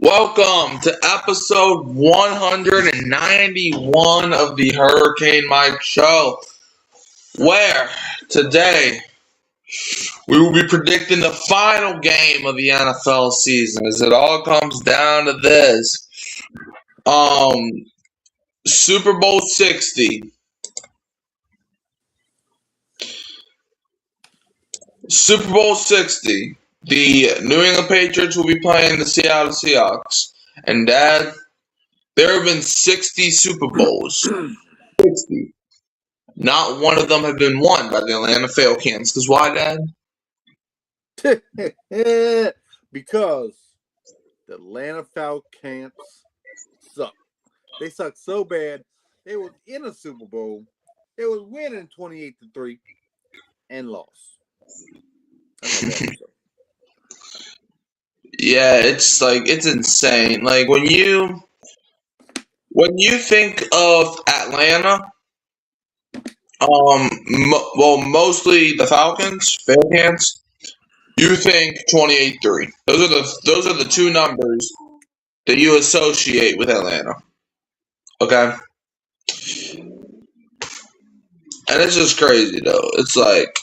Welcome to episode 191 of the Hurricane Mike Show, where today we will be predicting the final game of the NFL season, as it all comes down to this. Super Bowl 60. Super Bowl 60. The New England Patriots will be playing the Seattle Seahawks. And Dad, there have been 60 Super Bowls. 60. Not one of them have been won by the Atlanta Falcons. Because why, Dad? Because the Atlanta Falcons suck. They suck so bad. They were in a Super Bowl. They was winning 28-3 and lost. Yeah, it's insane. Like when you think of Atlanta, mostly the Falcons, you think 28-3. Those are the two numbers that you associate with Atlanta. Okay? And it's just crazy though. It's like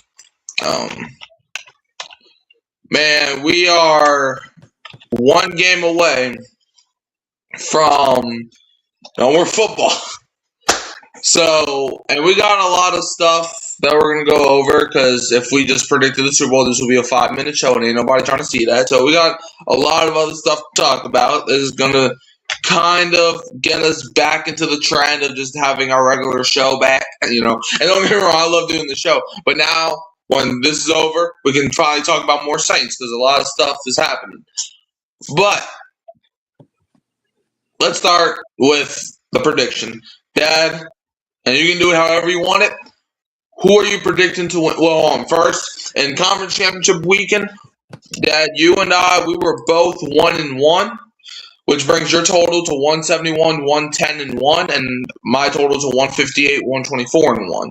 man, we are one game away from we're football. So, and we got a lot of stuff that we're going to go over, because if we just predicted the Super Bowl, this will be a 5-minute show and ain't nobody trying to see that. So we got a lot of other stuff to talk about. This is going to kind of get us back into the trend of just having our regular show back, And don't get me wrong, I love doing the show. But now, when this is over, we can probably talk about more Saints, because a lot of stuff is happening. But let's start with the prediction. Dad, and you can do it however you want it. Who are you predicting to win? Well, first, in conference championship weekend, Dad, you and I, we were both 1-1, which brings your total to 171, 110-1, and my total to 158, 124-1.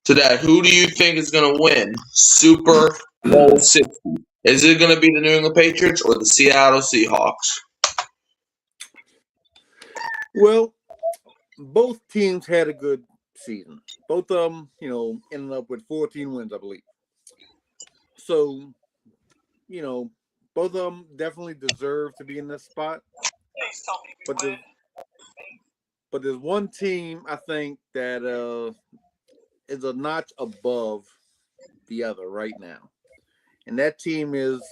So, Dad, who do you think is going to win Super Bowl 60? Is it going to be the New England Patriots or the Seattle Seahawks? Well, both teams had a good season. Both of them, ended up with 14 wins, I believe. So, both of them definitely deserve to be in this spot. But there's one team, I think, that is a notch above the other right now. And that team is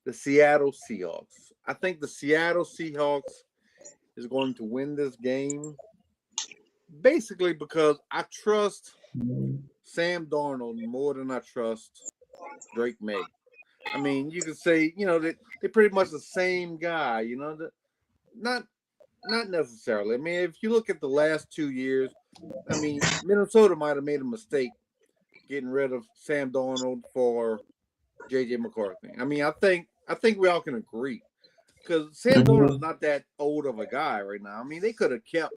the Seattle Seahawks. I think the Seattle Seahawks is going to win this game, basically because I trust Sam Darnold more than I trust Drake May. I mean, you could say, that they're pretty much the same guy, not necessarily. I mean, if you look at the last 2 years, I mean, Minnesota might have made a mistake getting rid of Sam Darnold for J.J. McCarthy. I mean, I think we all can agree, because Sam Darnold is not that old of a guy right now. I mean, they could have kept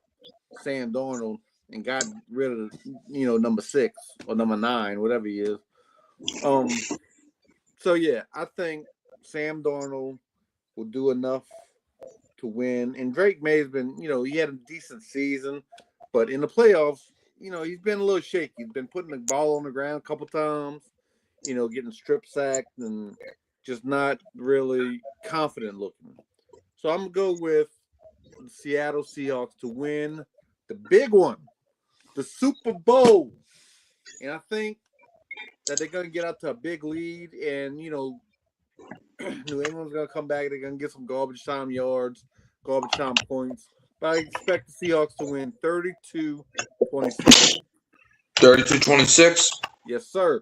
Sam Darnold and got rid of, number 6 or number 9, whatever he is. So yeah, I think Sam Darnold will do enough to win. And Drake May's been, he had a decent season, but in the playoffs, he's been a little shaky. He's been putting the ball on the ground a couple times, getting strip sacked and just not really confident looking. So I'm going to go with the Seattle Seahawks to win the big one, the Super Bowl. And I think that they're going to get out to a big lead, and, New England's going to come back. They're going to get some garbage time yards, garbage time points. But I expect the Seahawks to win 32-26. 32-26? Yes, sir.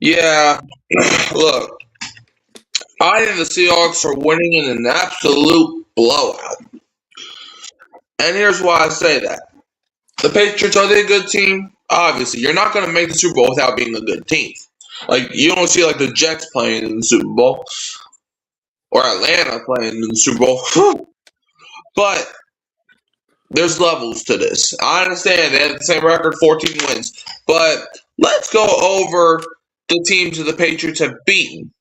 Yeah, look, I think the Seahawks are winning in an absolute blowout. And here's why I say that. The Patriots, are they a good team? Obviously. You're not going to make the Super Bowl without being a good team. Like, you don't see, like, the Jets playing in the Super Bowl. Or Atlanta playing in the Super Bowl. But there's levels to this. I understand they had the same record, 14 wins. But let's go over the teams that the Patriots have beaten.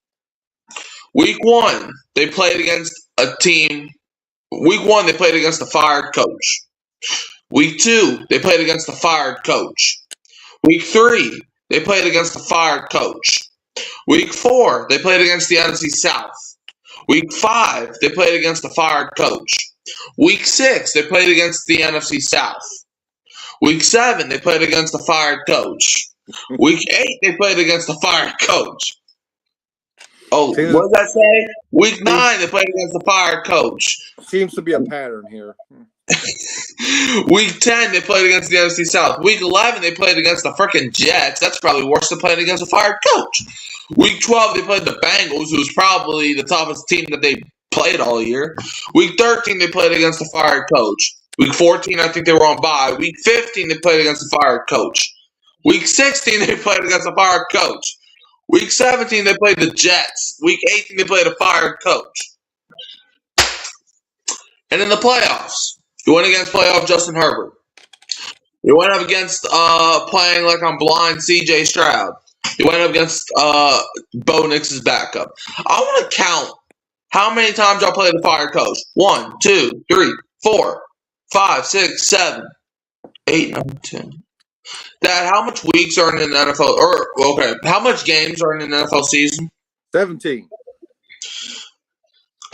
Week 1, they played against a team. Week 1, they played against a fired coach. Week 2, they played against a fired coach. Week 3, they played against a fired coach. Week 4, they played against the NFC South. Week 5, they played against a fired coach. Week 6, they played against the NFC South. Week 7, they played against a fired coach. Week 8, they played against a fired coach. Oh, what does that say? Week 9, they played against a fired coach. Seems to be a pattern here. Week 10, they played against the NFC South. Week 11, they played against the freaking Jets. That's probably worse than playing against a fired coach. Week 12, they played the Bengals, who's probably the toughest team that they played all year. Week 13, they played against a fired coach. Week 14, I think they were on bye. Week 15, they played against a fired coach. Week 16, they played against a fired coach. Week 17, they played the Jets. Week 18, they played a fired coach. And in the playoffs, you went against playoff Justin Herbert. You went up against playing like I'm blind CJ Stroud. You went up against Bo Nix's backup. I want to count how many times y'all played the fired coach. 1, 2, 3, 4, 5, 6, 7, 8, 9, 10. Dad, how much weeks are in an NFL? Or okay, how much games are in an NFL season? 17.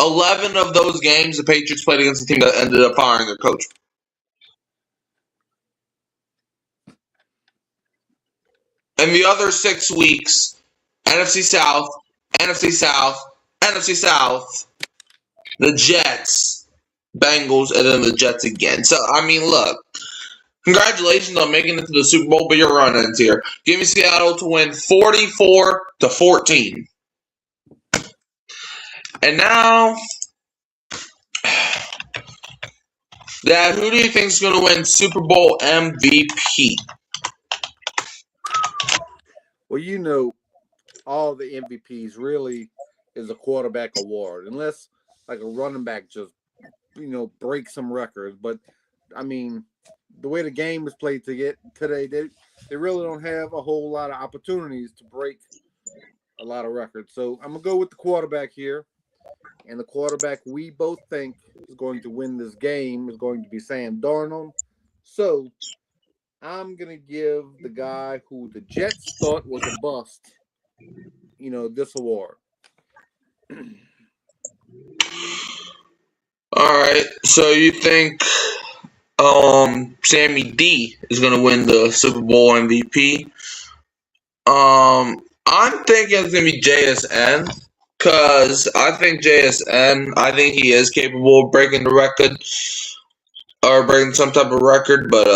11 of those games, the Patriots played against a team that ended up firing their coach. And the other 6 weeks, NFC South, NFC South, NFC South, the Jets, Bengals, and then the Jets again. So, I mean, look. Congratulations on making it to the Super Bowl, but your run-ins here. Give me Seattle to win 44-14. And now, Dad, who do you think is going to win Super Bowl MVP? Well, you know, all the MVPs really is a quarterback award, unless like a running back just, breaks some records. But, I mean, the way the game is played today, they really don't have a whole lot of opportunities to break a lot of records. So I'm going to go with the quarterback here. And the quarterback we both think is going to win this game is going to be Sam Darnold. So I'm going to give the guy who the Jets thought was a bust, this award. All right. So you think Sammy D is going to win the Super Bowl MVP? I'm thinking it's going to be JSN. Because I think JSN, I think he is capable of breaking the record or breaking some type of record. But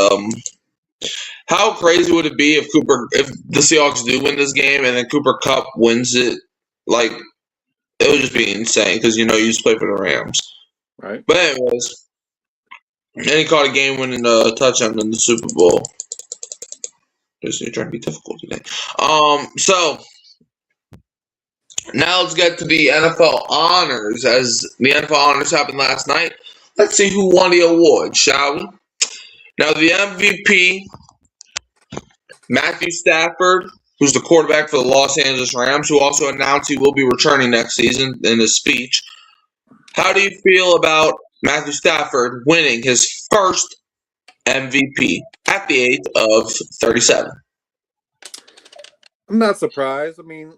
how crazy would it be if the Seahawks do win this game and then Cooper Kupp wins it? Like, it would just be insane because, he used to play for the Rams. Right. But anyways, and he caught a game-winning touchdown in the Super Bowl. Just trying to be difficult today. So now let's get to the NFL honors. As the NFL honors happened last night, let's see who won the award, shall we? Now the MVP, Matthew Stafford, who's the quarterback for the Los Angeles Rams, who also announced he will be returning next season in his speech. How do you feel about Matthew Stafford winning his first MVP at the age of 37? I'm not surprised. I mean,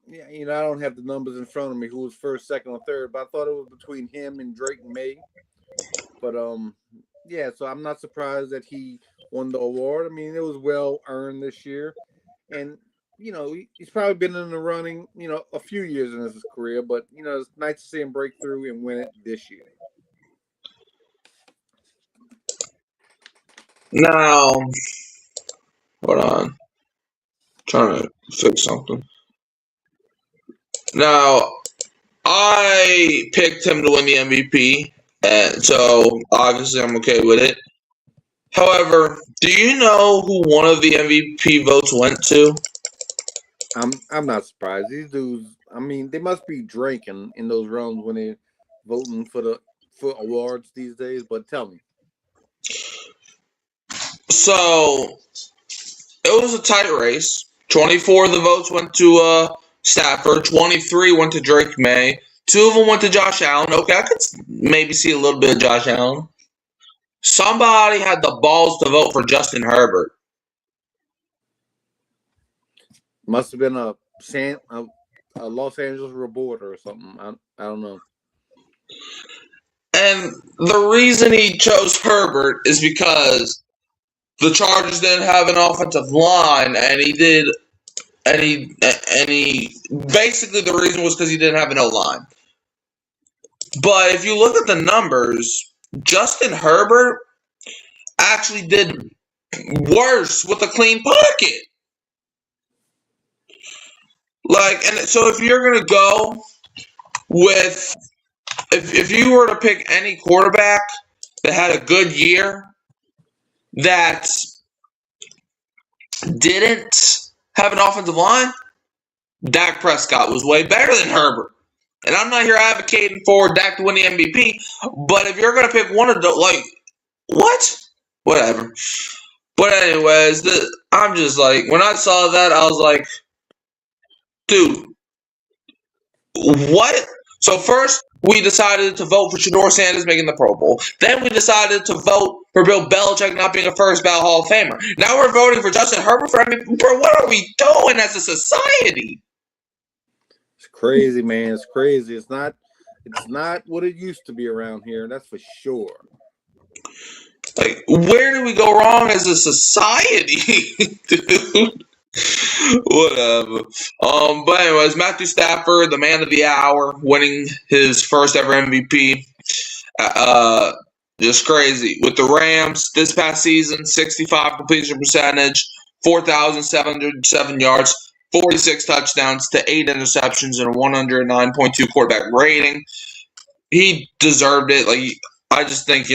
yeah, I don't have the numbers in front of me who was first, second, or third, but I thought it was between him and Drake May. But yeah, so I'm not surprised that he won the award. I mean, it was well earned this year, and he's probably been in the running, a few years in his career. But it's nice to see him break through and win it this year. Now, hold on, I'm trying to fix something. Now, I picked him to win the MVP, and so obviously I'm okay with it. However, do you know who one of the MVP votes went to? I'm not surprised. These dudes, I mean, they must be drinking in those rounds when they're voting for awards these days. But tell me, So it was a tight race. 24 of the votes went to Stafford. 23 went to Drake May. 2 of them went to Josh Allen. Okay, I could maybe see a little bit of Josh Allen. Somebody had the balls to vote for Justin Herbert. must have been a Los Angeles reporter or something. I don't know. And the reason he chose Herbert is because the Chargers didn't have an offensive line, and he basically the reason was because he didn't have an O-line. But if you look at the numbers, Justin Herbert actually did worse with a clean pocket. And so if you're gonna go with, if you were to pick any quarterback that had a good year that didn't have an offensive line, Dak Prescott was way better than Herbert. And I'm not here advocating for Dak to win the MVP, but if you're going to pick one of those, what? Whatever. But anyways, I'm just when I saw that, I was like, dude, what? So first, we decided to vote for Shedeur Sanders making the Pro Bowl. Then we decided to vote for Bill Belichick not being a first ballot Hall of Famer. Now we're voting for Justin Herbert for MVP. Bro, what are we doing as a society? It's crazy, man. It's crazy. It's not what it used to be around here. That's for sure. Where did we go wrong as a society, dude? Whatever. But anyways, Matthew Stafford, the man of the hour, winning his first ever MVP. Just crazy. With the Rams this past season, 65 completion percentage, 4,707 yards, 46 touchdowns to 8 interceptions, and a 109.2 quarterback rating. He deserved it. I just think,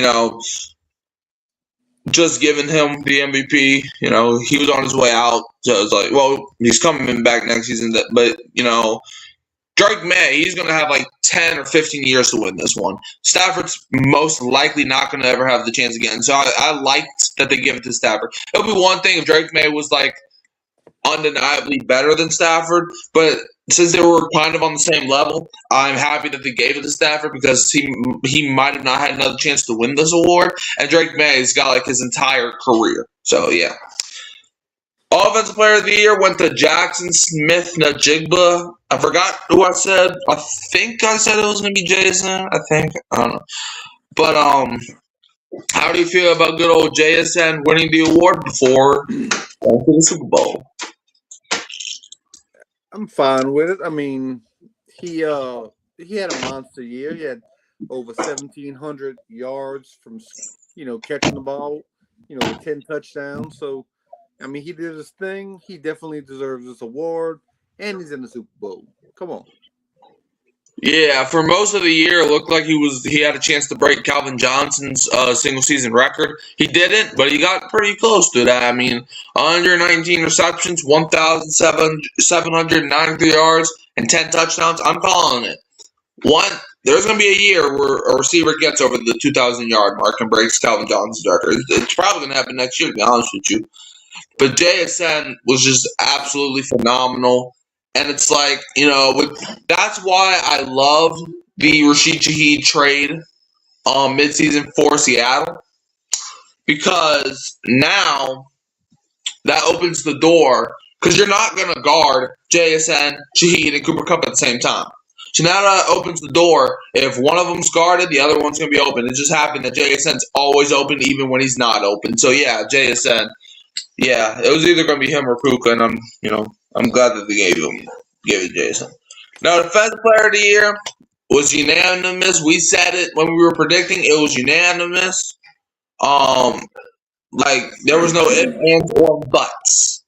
just giving him the MVP, he was on his way out. So it's he's coming back next season. But, Drake May, he's going to have 10 or 15 years to win this one. Stafford's most likely not going to ever have the chance again. So I liked that they give it to Stafford. It would be one thing if Drake May was undeniably better than Stafford, but since they were kind of on the same level, I'm happy that they gave it to Stafford because he might have not had another chance to win this award, and Drake May's got his entire career. So yeah. Offensive Player of the Year went to Jackson Smith-Njigba. I forgot who I said. I think I said it was going to be Jason. I don't know. But how do you feel about good old JSN winning the award before going to the Super Bowl? I'm fine with it. I mean, he had a monster year. He had over 1,700 yards from catching the ball, with 10 touchdowns. So, I mean, he did his thing. He definitely deserves this award, and he's in the Super Bowl. Come on. Yeah, for most of the year, it looked like he had a chance to break Calvin Johnson's single season record. He didn't, but he got pretty close to that. I mean, 119 receptions, 1,793 yards, and 10 touchdowns. I'm calling it. There's going to be a year where a receiver gets over the 2,000-yard mark and breaks Calvin Johnson's record. It's probably going to happen next year, to be honest with you. But JSN was just absolutely phenomenal. And it's that's why I love the Rashid Shaheed trade midseason for Seattle. Because now that opens the door. Because you're not going to guard JSN, Shaheed, and Cooper Kupp at the same time. So now that opens the door. If one of them's guarded, the other one's going to be open. It just happened that JSN's always open even when he's not open. So yeah, JSN. Yeah, it was either going to be him or Puka, and I'm glad that they gave it Jason. Now, Defensive Player of the Year was unanimous. We said it when we were predicting. It was unanimous. There was no ifs, ands, or buts.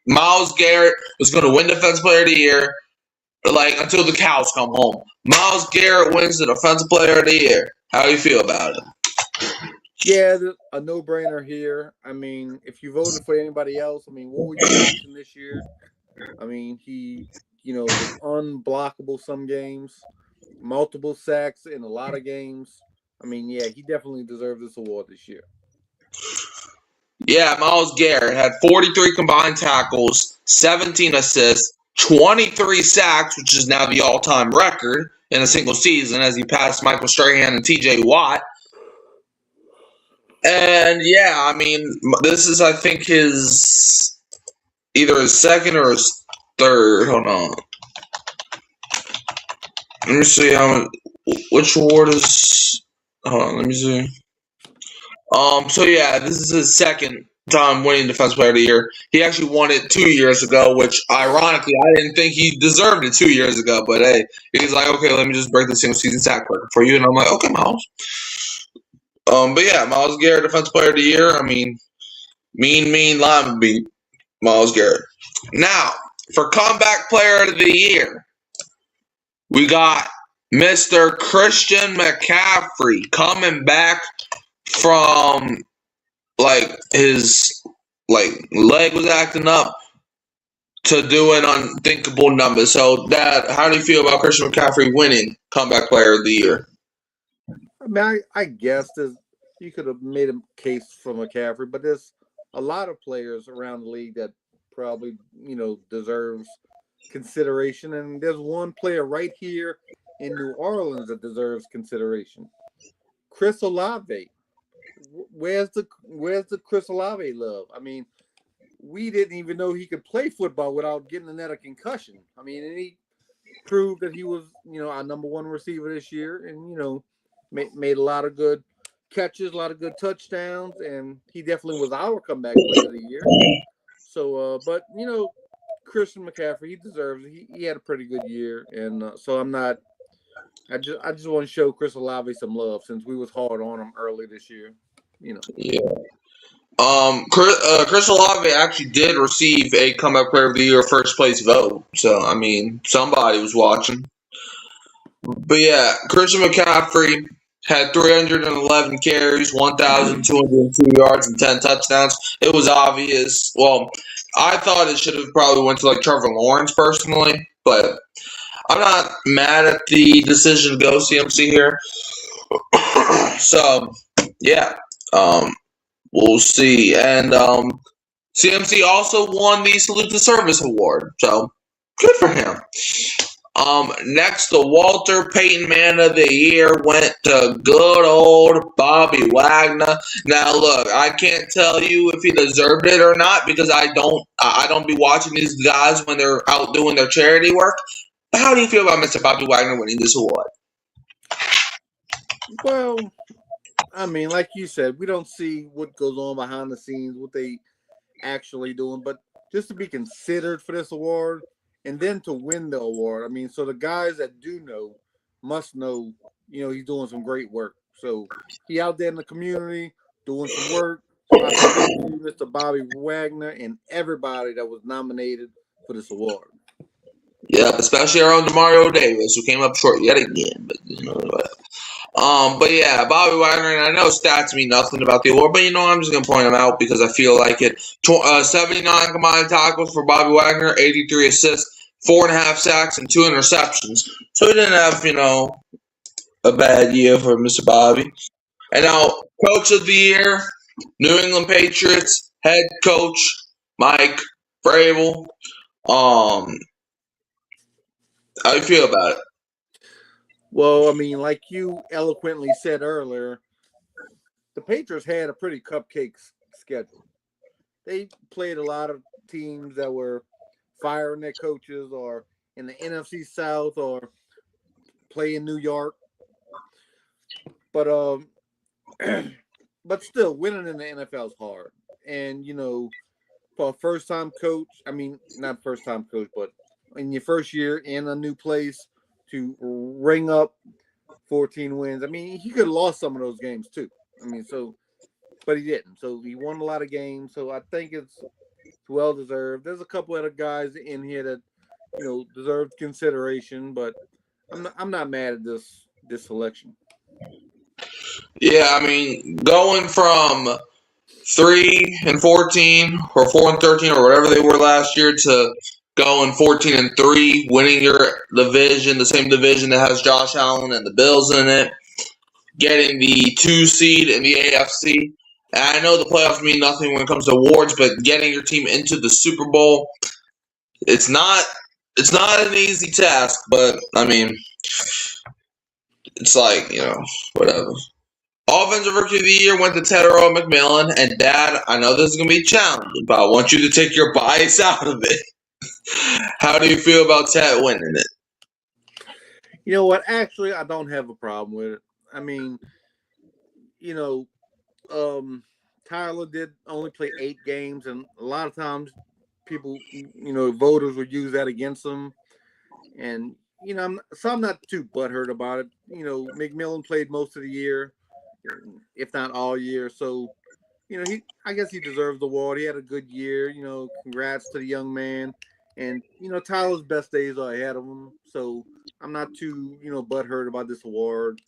Myles Garrett was going to win Defensive Player of the Year. like until the cows come home. Myles Garrett wins the Defensive Player of the Year. How do you feel about it? Yeah, a no-brainer here. I mean, if you voted for anybody else, I mean, what were you watching this year? I mean, he, was unblockable some games, multiple sacks in a lot of games. I mean, yeah, he definitely deserved this award this year. Yeah, Myles Garrett had 43 combined tackles, 17 assists, 23 sacks, which is now the all-time record in a single season as he passed Michael Strahan and TJ Watt. And yeah, I mean, this is, I think, either his second or his third. Hold on. Let me see which award is. Hold on, let me see. So yeah, this is his second time winning Defensive Player of the Year. He actually won it 2 years ago, which ironically I didn't think he deserved it 2 years ago. But hey, he's like, okay, let me just break the single season sack record for you, and I'm like, okay, Myles. But yeah, Myles Garrett, Defensive Player of the Year. I mean, mean lineman beat Myles Garrett. Now for Comeback Player of the Year, we got Mr. Christian McCaffrey coming back from his leg was acting up to do an unthinkable number. So Dad, how do you feel about Christian McCaffrey winning Comeback Player of the Year? I mean, I guess you could have made a case for McCaffrey, but there's a lot of players around the league that probably, deserves consideration. And there's one player right here in New Orleans that deserves consideration. Chris Olave. Where's the Chris Olave love? I mean, we didn't even know he could play football without getting another concussion. I mean, and he proved that he was, our number one receiver this year, and made a lot of good catches, a lot of good touchdowns, and he definitely was our comeback player of the year. So, but Christian McCaffrey, he deserves it. He had a pretty good year, and so I'm not. I just want to show Chris Olave some love since we was hard on him early this year. Yeah. Chris Olave actually did receive a Comeback Player of the Year first place vote. So I mean, somebody was watching. But yeah, Christian McCaffrey had 311 carries, 1,202 yards, and 10 touchdowns. It was obvious. Well, I thought it should have probably went to Trevor Lawrence personally, but I'm not mad at the decision to go CMC here. So yeah, we'll see. And CMC also won the Salute to Service Award, so good for him. Next, the Walter Payton Man of the Year went to good old Bobby Wagner. Now, look, I can't tell you if he deserved it or not because I don't be watching these guys when they're out doing their charity work. But how do you feel about Mr. Bobby Wagner winning this award? Well, I mean, like you said, we don't see what goes on behind the scenes, what they actually doing, but just to be considered for this award and then to win the award. I mean, so the guys that do know must know, he's doing some great work. So he out there in the community doing some work. So I salute you, Mr. Bobby Wagner, and everybody that was nominated for this award. Yeah, especially our own Demario Davis, who came up short yet again. But yeah, Bobby Wagner, and I know stats mean nothing about the award, but I'm just gonna point them out because I feel like it. 79 combined tackles for Bobby Wagner, 83 assists, 4.5 sacks, and 2 interceptions. So he didn't have, a bad year for Mr. Bobby. And now, Coach of the Year, New England Patriots head coach Mike Vrabel. How do you feel about it? Well, I mean, like you eloquently said earlier, the Patriots had a pretty cupcake schedule. They played a lot of teams that were firing their coaches or in the NFC South or play in New York. But but still, winning in the NFL is hard. And, for a first-time coach, I mean, not first-time coach, but in your first year in a new place to ring up 14 wins. I mean, he could have lost some of those games too. I mean, but he didn't. So he won a lot of games. So I think it's well deserved. There's a couple other guys in here that, deserved consideration, but I'm not mad at this selection. Yeah, I mean, going from 3-14 or 4-13 or whatever they were last year to going 14-3, winning your division, the same division that has Josh Allen and the Bills in it, getting the 2 seed in the AFC. And I know the playoffs mean nothing when it comes to awards, but getting your team into the Super Bowl, it's not an easy task, but I mean, it's like, whatever. Offensive Rookie of the Year went to Tetairoa McMillan, and Dad, I know this is going to be challenging, but I want you to take your bias out of it. How do you feel about Ted winning it? You know what? Actually, I don't have a problem with it. I mean, Tyler did only play 8 games, and a lot of times people, voters would use that against him. And, I'm not too butthurt about it. McMillan played most of the year, if not all year. So, I guess he deserves the award. He had a good year. Congrats to the young man. And, Tyler's best days are ahead of him. So I'm not too, butthurt about this award.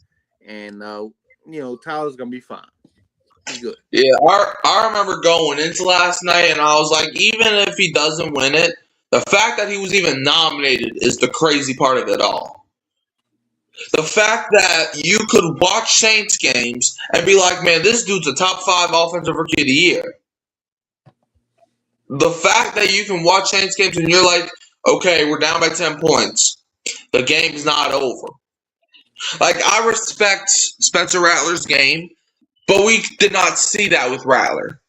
And, Tyler's going to be fine. He's good. Yeah, I remember going into last night, and I was like, even if he doesn't win it, the fact that he was even nominated is the crazy part of it all. The fact that you could watch Saints games and be like, man, this dude's a top 5 offensive rookie of the year. The fact that you can watch Saints games and you're like, okay, we're down by 10 points. The game's not over. Like, I respect Spencer Rattler's game, but we did not see that with Rattler.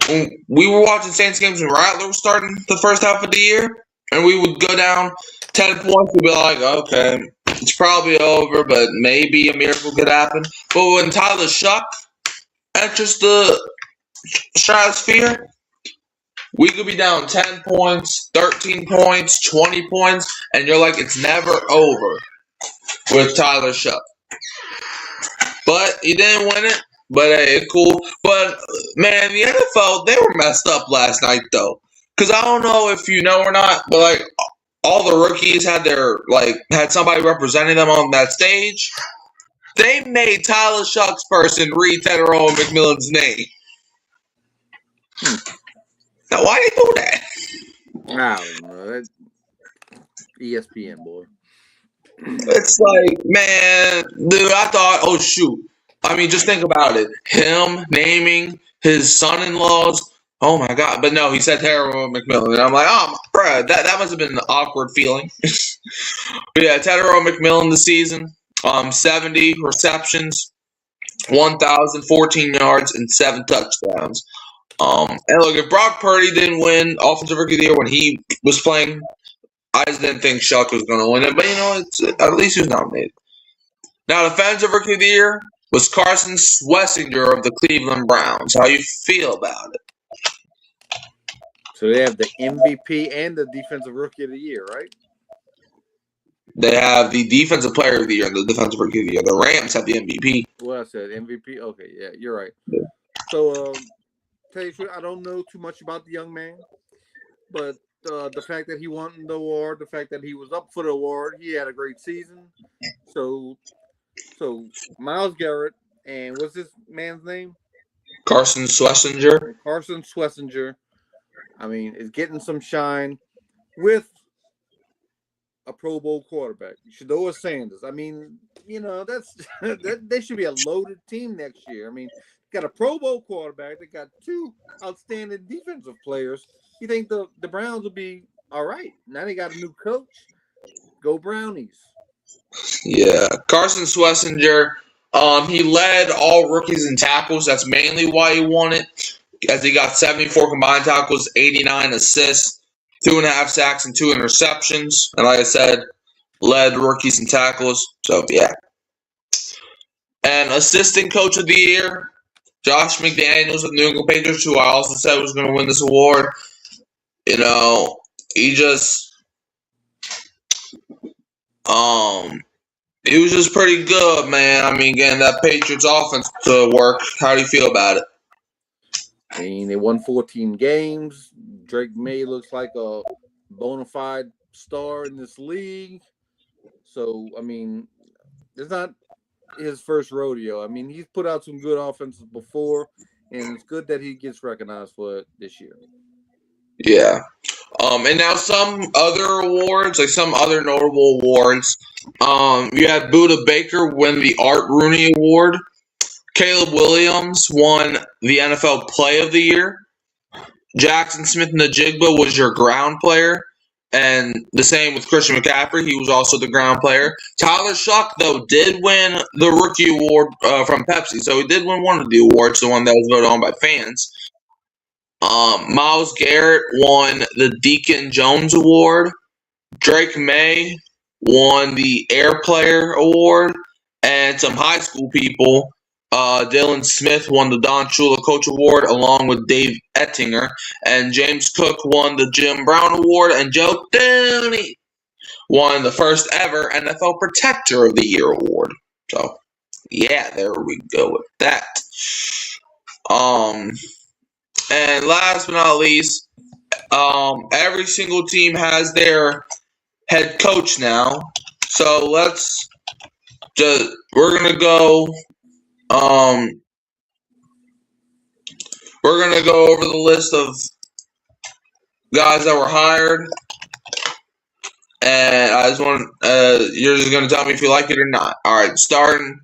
When we were watching Saints games and Rattler was starting the first half of the year, and we would go down 10 points, we'd be like, okay, it's probably over, but maybe a miracle could happen. But when Tyler Shough enters the stratosphere, we could be down 10 points, 13 points, 20 points, and you're like, it's never over with Tyler Shough. But he didn't win it. But hey, it's cool. But man, the NFL, they were messed up last night though. Because I don't know if you know or not, but like all the rookies had somebody representing them on that stage. They made Tyler Shough's person read Tetairoa McMillan's name. Now why they do that? I don't know. That's ESPN, boy. It's like, man, dude, I thought, oh shoot. I mean, just think about it. Him naming his son-in-laws. Oh my God! But no, he said Tetairoa McMillan, and I'm like, oh, bruh, that must have been an awkward feeling. But yeah, Tetairoa McMillan this season, 70 receptions, 1,014 yards, and 7 touchdowns. And look, if Brock Purdy didn't win Offensive Rookie of the Year when he was playing, I just didn't think Shough was going to win it. But at least he was nominated. Now, Defensive Rookie of the Year was Carson Schlesinger of the Cleveland Browns. How you feel about it? So they have the MVP and the Defensive Rookie of the Year, right? They have the Defensive Player of the Year and the Defensive Rookie of the Year. The Rams have the MVP. Well, I said MVP. Okay, yeah, you're right. Yeah. So, tell you the truth, I don't know too much about the young man, but the fact that he won the award, the fact that he was up for the award, he had a great season. So Myles Garrett and what's this man's name? Carson Schlesinger. Carson Schlesinger, I mean, is getting some shine with a Pro Bowl quarterback, Shedeur Sanders. I mean, that's they should be a loaded team next year. I mean, got a Pro Bowl quarterback. They got 2 outstanding defensive players. You think the Browns will be all right? Now they got a new coach. Go Brownies. Yeah, Carson Schlesinger. He led all rookies in tackles. That's mainly why he won it, as he got 74 combined tackles, 89 assists, 2.5 sacks, and 2 interceptions. And like I said, led rookies in tackles. So yeah. And Assistant Coach of the Year, Josh McDaniels of the New England Patriots, who I also said was going to win this award. He just he was just pretty good, man. I mean, getting that Patriots offense to work. How do you feel about it? I mean, they won 14 games. Drake May looks like a bona fide star in this league. So, I mean, it's not his first rodeo. I mean, he's put out some good offenses before, and it's good that he gets recognized for it this year. Yeah. And now some other awards, like some other notable awards. You had Buda Baker win the Art Rooney Award. Caleb Williams won the NFL Play of the Year. Jackson Smith-Njigba was your ground player. And the same with Christian McCaffrey. He was also the ground player. Tyler Shuck, though, did win the Rookie Award from Pepsi. So he did win one of the awards, the one that was voted on by fans. Myles Garrett won the Deacon Jones Award. Drake May won the Air Player Award. And some high school people, Dylan Smith won the Don Shula Coach Award along with Dave Ettinger. And James Cook won the Jim Brown Award. And Joe Dooney won the first ever NFL Protector of the Year Award. So, yeah, there we go with that. And last but not least, every single team has their head coach now. So we're gonna go over the list of guys that were hired, and I just want you're just gonna tell me if you like it or not. All right, starting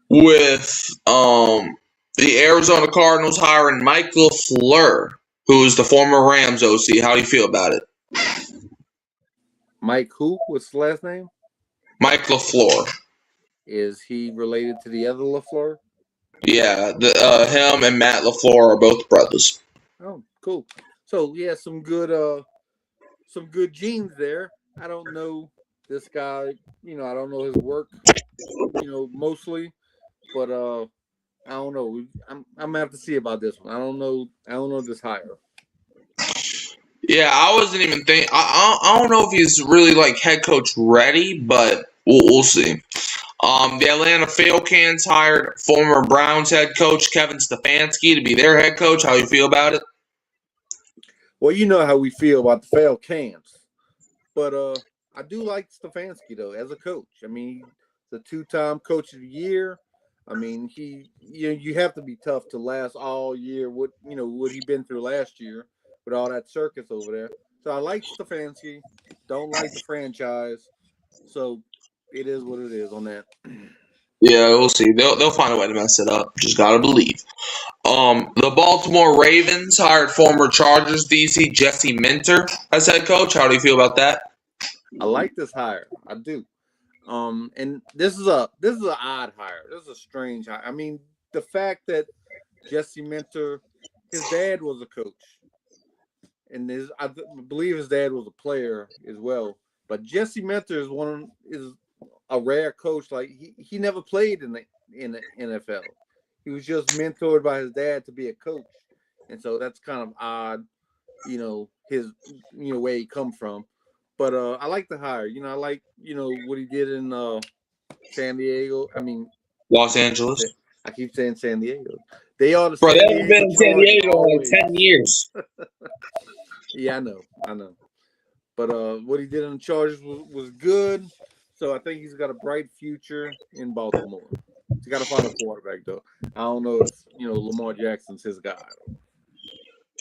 with the Arizona Cardinals hiring Mike LaFleur, who is the former Rams OC. How do you feel about it? Mike who? What's the last name? Mike LaFleur. Is he related to the other LaFleur? Yeah, him and Matt LaFleur are both brothers. Oh, cool. So yeah, some good genes there. I don't know this guy. I don't know his work. Mostly, but I don't know. I'm gonna have to see about this one. I don't know this hire. Yeah, I wasn't even thinking. I don't know if he's really like head coach ready, but we'll see. The Atlanta Falcons hired former Browns head coach Kevin Stefanski to be their head coach. How do you feel about it? Well, you know how we feel about the Falcons, but I do like Stefanski though as a coach. I mean, he's a 2-time coach of the year. I mean, you have to be tough to last all year. What he been through last year with all that circus over there. So I like Stefanski. Don't like the franchise. So it is what it is on that. Yeah, we'll see. They'll find a way to mess it up. Just gotta believe. The Baltimore Ravens hired former Chargers DC Jesse Minter as head coach. How do you feel about that? I like this hire. I do. And this is an odd hire. This is a strange hire. I mean, the fact that Jesse Minter, his dad was a coach, and I believe his dad was a player as well. But Jesse Minter is a rare coach. Like he never played in the NFL. He was just mentored by his dad to be a coach, and so that's kind of odd. His where he come from. But I like the hire. I like what he did in San Diego. I mean, Los Angeles. I keep saying San Diego. They are the Bro, San they haven't been in San Diego in like 10 years. Yeah, I know. But what he did in the Chargers was good. So I think he's got a bright future in Baltimore. He's got to find a quarterback though. I don't know if Lamar Jackson's his guy.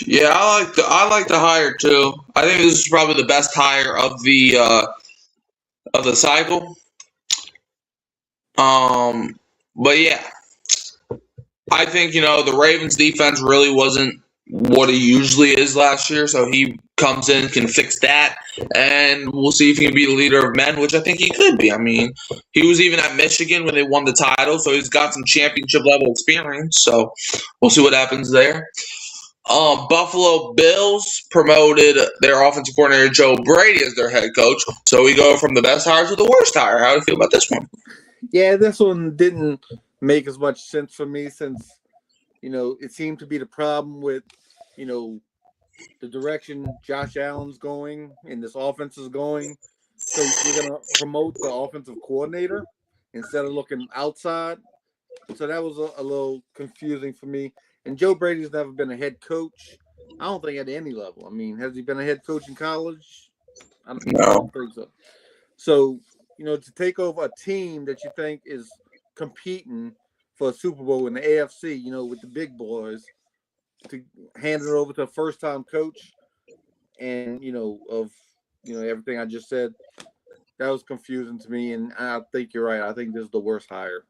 Yeah, I like the hire too. I think this is probably the best hire of the cycle. But yeah, I think the Ravens defense really wasn't what it usually is last year, so he comes in, can fix that, and we'll see if he can be the leader of men, which I think he could be. I mean, he was even at Michigan when they won the title, so he's got some championship level experience. So we'll see what happens there. Buffalo Bills promoted their offensive coordinator Joe Brady as their head coach. So we go from the best hire to the worst hire. How do you feel about this one? Yeah, this one didn't make as much sense for me since, it seemed to be the problem with, the direction Josh Allen's going and this offense is going. So you're going to promote the offensive coordinator instead of looking outside. So that was a little confusing for me. And Joe Brady's never been a head coach. I don't think at any level. I mean, has he been a head coach in college? I don't No. think so. So, to take over a team that you think is competing for a Super Bowl in the AFC, with the big boys, to hand it over to a first-time coach, and of everything I just said, that was confusing to me. And I think you're right. I think this is the worst hire.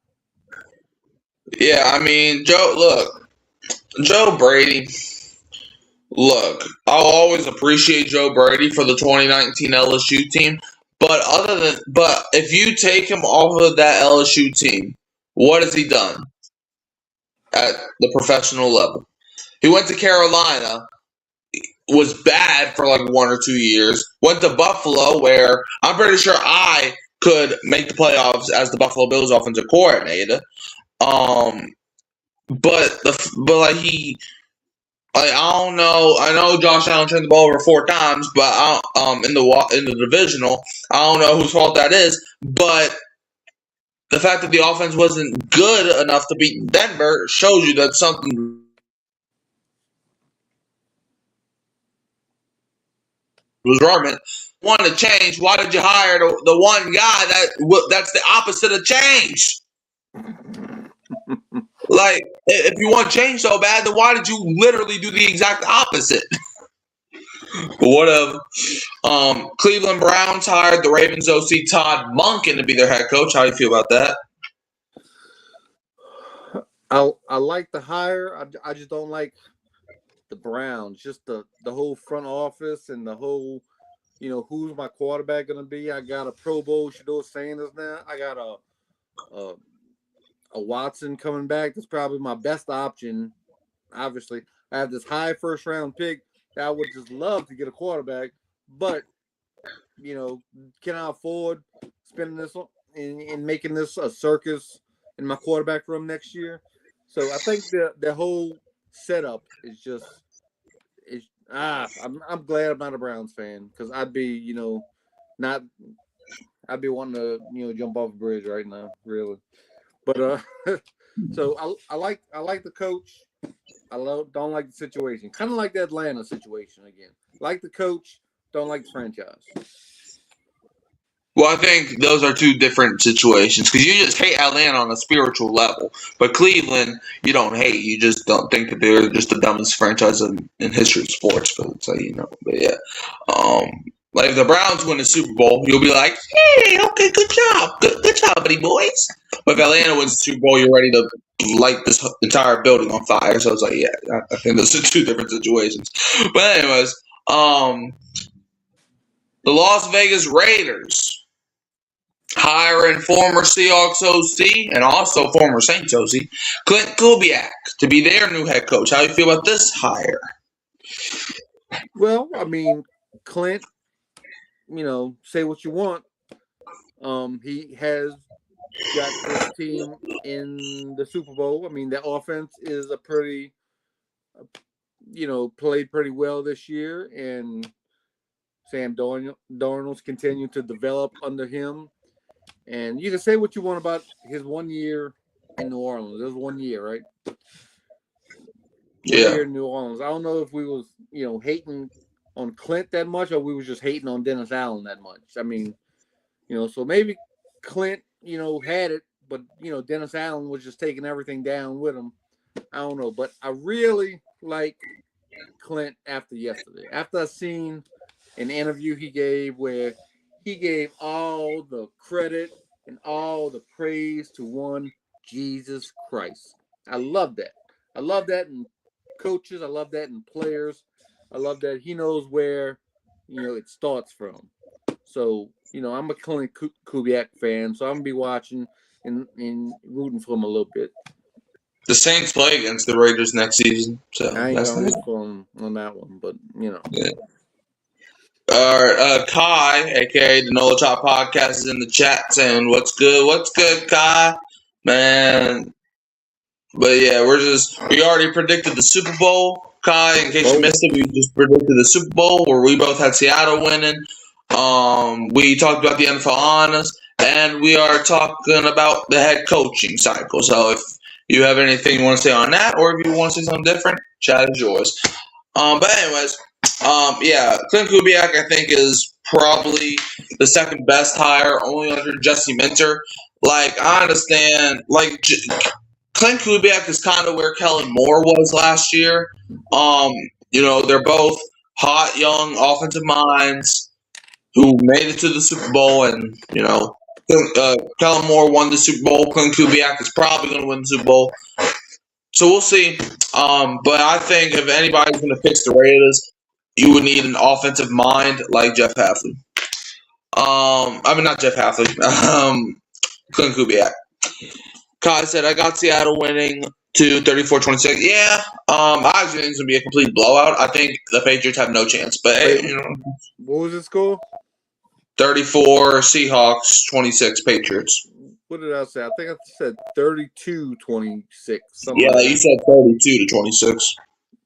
Yeah, I mean, Joe Brady. Look, I'll always appreciate Joe Brady for the 2019 LSU team, but if you take him off of that LSU team, what has he done at the professional level? He went to Carolina, was bad for like 1 or 2 years, went to Buffalo, where I'm pretty sure I could make the playoffs as the Buffalo Bills offensive coordinator. But he. I don't know. I know Josh Allen turned the ball over 4 times, but in the divisional, I don't know whose fault that is. But the fact that the offense wasn't good enough to beat Denver shows you that something was wrong. Wanted to change. Why did you hire the one guy that's the opposite of change? Like, if you want change so bad, then why did you literally do the exact opposite? Whatever. Cleveland Browns hired the Ravens OC Todd Monken to be their head coach. How do you feel about that? I like the hire. I just don't like the Browns. Just the whole front office and the whole, who's my quarterback going to be. I got a Pro Bowl Shedeur Sanders now. I got a Watson coming back. That's probably my best option. Obviously, I have this high first round pick that I would just love to get a quarterback, but can I afford spending this and making this a circus in my quarterback room next year? So I think the whole setup is just I'm glad I'm not a Browns fan, because I'd be I'd be wanting to jump off a bridge right now, really. But so I like the coach. I don't like the situation. Kind of like the Atlanta situation again. Like the coach, don't like the franchise. Well, I think those are two different situations, because you just hate Atlanta on a spiritual level, but Cleveland you don't hate. You just don't think that they're just the dumbest franchise in history of sports. But but yeah, like if the Browns win the Super Bowl, you'll be like, hey, okay, good job, good job, buddy boys. But if Atlanta wins the Super Bowl, you're ready to light this entire building on fire. So it's like, yeah, I think those are two different situations. But anyways, the Las Vegas Raiders hiring former Seahawks OC and also former Saints OC Klint Kubiak to be their new head coach. How do you feel about this hire? Well, I mean, Klint, say what you want. He has got this team in the Super Bowl. I mean, the offense is a pretty, played pretty well this year, and Sam Darnold's continued to develop under him. And you can say what you want about his 1 year in New Orleans. It was 1 year, right? Yeah. 1 year in New Orleans. I don't know if we was, hating on Klint that much, or we was just hating on Dennis Allen that much. I mean, so maybe Klint, had it, but Dennis Allen was just taking everything down with him. I don't know, but I really like Klint after yesterday. After I seen an interview he gave where he gave all the credit and all the praise to one Jesus Christ. I love that. I love that in coaches. I love that in players. I love that he knows where, it starts from. So, I'm a Klint Kubiak fan, so I'm going to be watching and rooting for him a little bit. The Saints play against the Raiders next season. So I ain't going to root for him on that one, but, Yeah. Kai, aka the NOLA Talk Podcast, is in the chat saying, "What's good? What's good, Kai? Man." But yeah, we already predicted the Super Bowl, Kai. In case you missed it, we just predicted the Super Bowl where we both had Seattle winning. We talked about the NFL honors, and we are talking about the head coaching cycle. So if you have anything you want to say on that, or if you want to say something different, chat is yours. But anyways, Yeah, Clint Kubiak, I think, is probably the second best hire, only under Jesse Minter. Like, I understand, like, Clint Kubiak is kind of where Kellen Moore was last year. They're both hot, young, offensive minds who made it to the Super Bowl, and, Kellen Moore won the Super Bowl. Clint Kubiak is probably going to win the Super Bowl. So we'll see. But I think if anybody's going to fix the Raiders, you would need an offensive mind like Jeff Hafley. Not Jeff Hafley. Clint Kubiak. Kai said, I got Seattle winning to 34-26. Yeah. I actually think it's going to be a complete blowout. I think the Patriots have no chance. But, hey, what was the score? 34 Seahawks, 26 Patriots. What did I say? I think I said 32-26. Yeah, you said 32-26.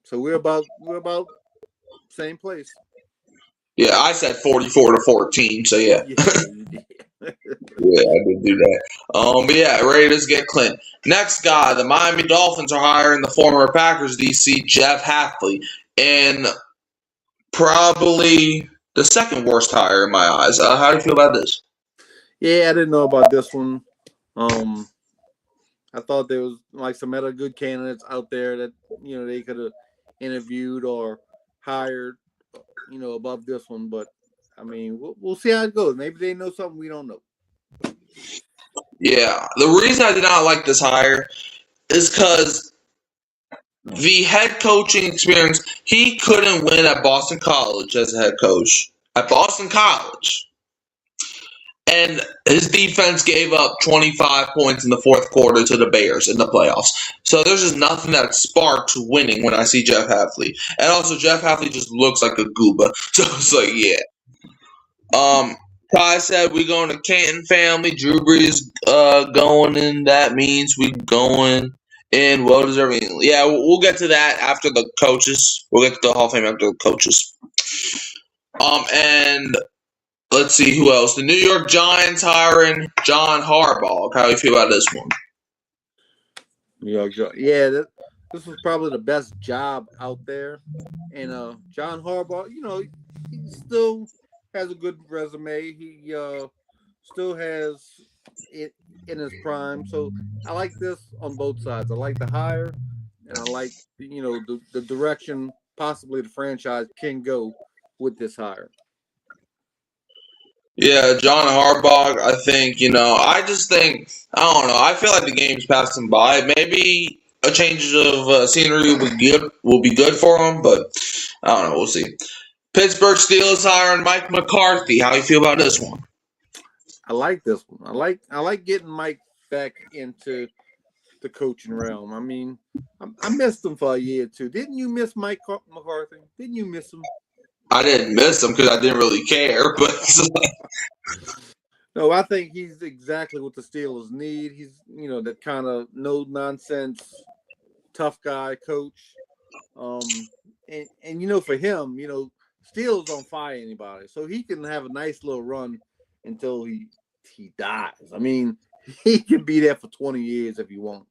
So we're about same place. Yeah, I said 44-14. So yeah. Yeah, I did do that. But yeah, Raiders get Clint. Next guy, the Miami Dolphins are hiring the former Packers DC Jeff Hafley, and probably the second worst hire in my eyes. How do you feel about this? Yeah, I didn't know about this one. I thought there was like some other good candidates out there that they could have interviewed or hired, above this one. But I mean, we'll see how it goes. Maybe they know something we don't know. Yeah, the reason I did not like this hire is because the head coaching experience, he couldn't win at Boston College as a head coach. At Boston College. And his defense gave up 25 points in the fourth quarter to the Bears in the playoffs. So there's just nothing that sparks winning when I see Jeff Hafley. And also, Jeff Hafley just looks like a gooba. So it's like, yeah. Kai said we going to Canton family. Drew Brees going in. That means we going in. Well deserving. Yeah, we'll get to that after the coaches. We'll get to the Hall of Fame after the coaches. And let's see who else. The New York Giants hiring John Harbaugh. How do you feel about this one? New York Giants. Yeah, this was probably the best job out there. And John Harbaugh, he still has a good resume. He still has it in his prime. So I like this on both sides. I like the hire, and I like the direction possibly the franchise can go with this hire. Yeah, John Harbaugh, I think, I just think, I don't know, I feel like the game's passing by. Maybe a change of scenery will be good for him, but I don't know, we'll see. Pittsburgh Steelers hiring Mike McCarthy. How do you feel about this one? I like this one. I like getting Mike back into the coaching realm. I mean, I missed him for a year or two. Didn't you miss Mike McCarthy? Didn't you miss him? I didn't miss him because I didn't really care, but no, I think he's exactly what the Steelers need. He's that kind of no nonsense, tough guy coach. And for him, Steelers don't fire anybody, so he can have a nice little run until he dies. I mean, he can be there for 20 years if he wants.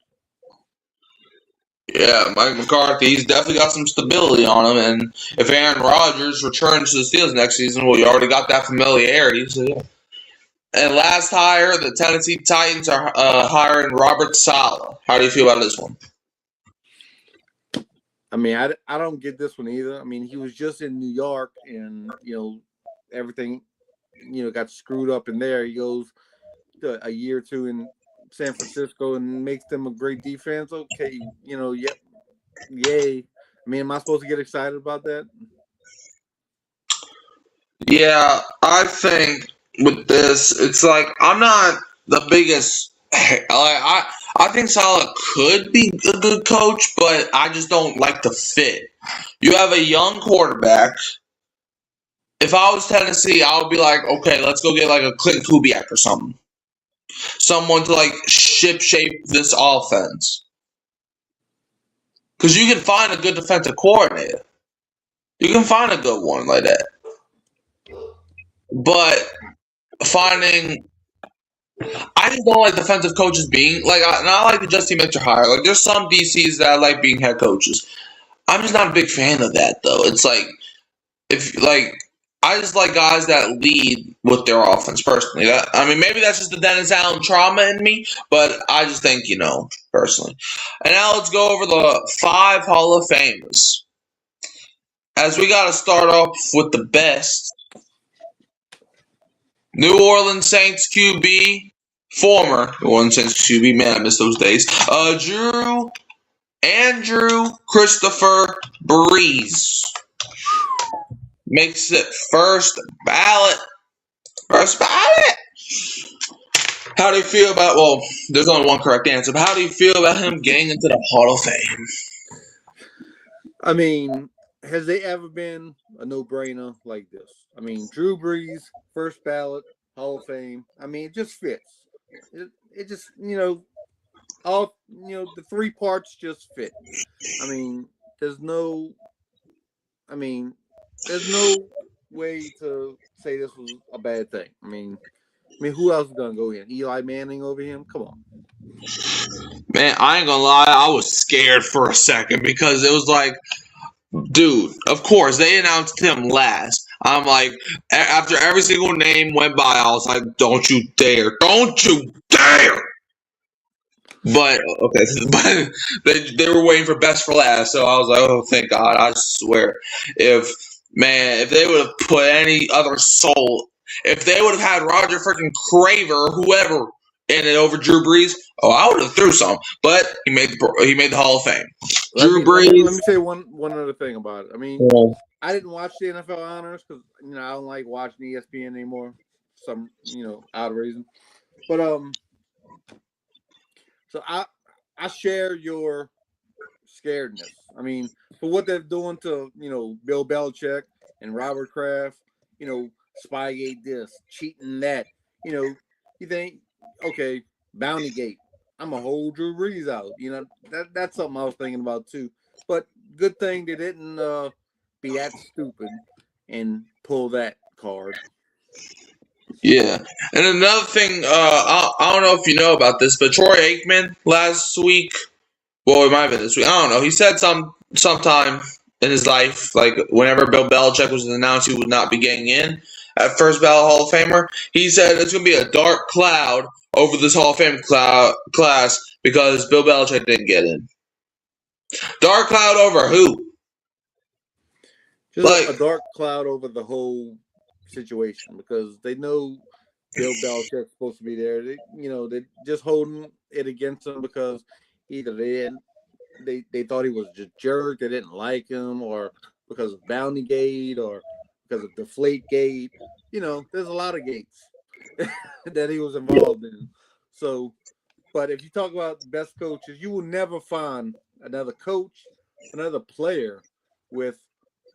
Yeah, Mike McCarthy, he's definitely got some stability on him. And if Aaron Rodgers returns to the Steelers next season, well, you already got that familiarity. So, yeah. And last hire, the Tennessee Titans are hiring Robert Saleh. How do you feel about this one? I mean, I don't get this one either. I mean, he was just in New York, and, everything, got screwed up in there. He goes a year or two in San Francisco and makes them a great defense. Okay, yay. I mean, am I supposed to get excited about that? Yeah, I think with this, it's like I'm not the biggest. I think Saleh could be a good coach, but I just don't like the fit. You have a young quarterback. If I was Tennessee, I would be like, okay, let's go get like a Clint Kubiak or something. Someone to like shape this offense. Because you can find a good defensive coordinator. You can find a good one like that. But I just don't like defensive coaches being like, I like the Jesse Minter hire. Like, there's some DCs that I like being head coaches. I'm just not a big fan of that, though. It's like I just like guys that lead with their offense personally. Maybe that's just the Dennis Allen trauma in me, but I just think, personally. And now let's go over the 5 Hall of Famers. As we got to start off with the best. New Orleans Saints QB, former New Orleans Saints QB, man, I miss those days. Andrew Christopher Brees makes it first ballot. First ballot. How do you feel about? Well, there's only one correct answer. But how do you feel about him getting into the Hall of Fame? I mean, has there ever been a no-brainer like this? I mean, Drew Brees, first ballot, Hall of Fame. I mean, it just fits. It just, all the 3 parts just fit. I mean, there's no way to say this was a bad thing. I mean, who else is gonna go in? Eli Manning over him? Come on. Man, I ain't gonna lie, I was scared for a second because it was like, dude, of course, they announced him last. I'm like, after every single name went by, I was like, don't you dare. Don't you dare. But, okay, but they were waiting for best for last, so I was like, oh, thank God. I swear. If they would have put any other soul, if they would have had Roger freaking Craver or whoever in it over Drew Brees, I would have threw some. But he made the Hall of Fame. Drew Brees. Let me say one other thing about it. I mean, I didn't watch the NFL honors because I don't like watching ESPN anymore. Some odd reason, but so I share your scaredness. I mean, for what they're doing to Bill Belichick and Robert Kraft, Spygate this, cheating that. You think, okay, Bountygate, I'm a whole Drew Brees out. That's something I was thinking about too. But good thing they didn't be that stupid and pull that card. Yeah, and another thing, I don't know if you know about this, but Troy Aikman last week, well, it might have been this week, I don't know. He said sometime in his life, like whenever Bill Belichick was announced he would not be getting in at first ballot Hall of Famer, he said it's going to be a dark cloud over this Hall of Fame class because Bill Belichick didn't get in. Dark cloud over who? Just a dark cloud over the whole situation because they know Bill Belichick's supposed to be there. They're just holding it against him because either they thought he was a jerk, they didn't like him, or because of Bountygate, or because of Deflategate. There's a lot of gates that he was involved in. So, but if you talk about the best coaches, you will never find another coach, another player with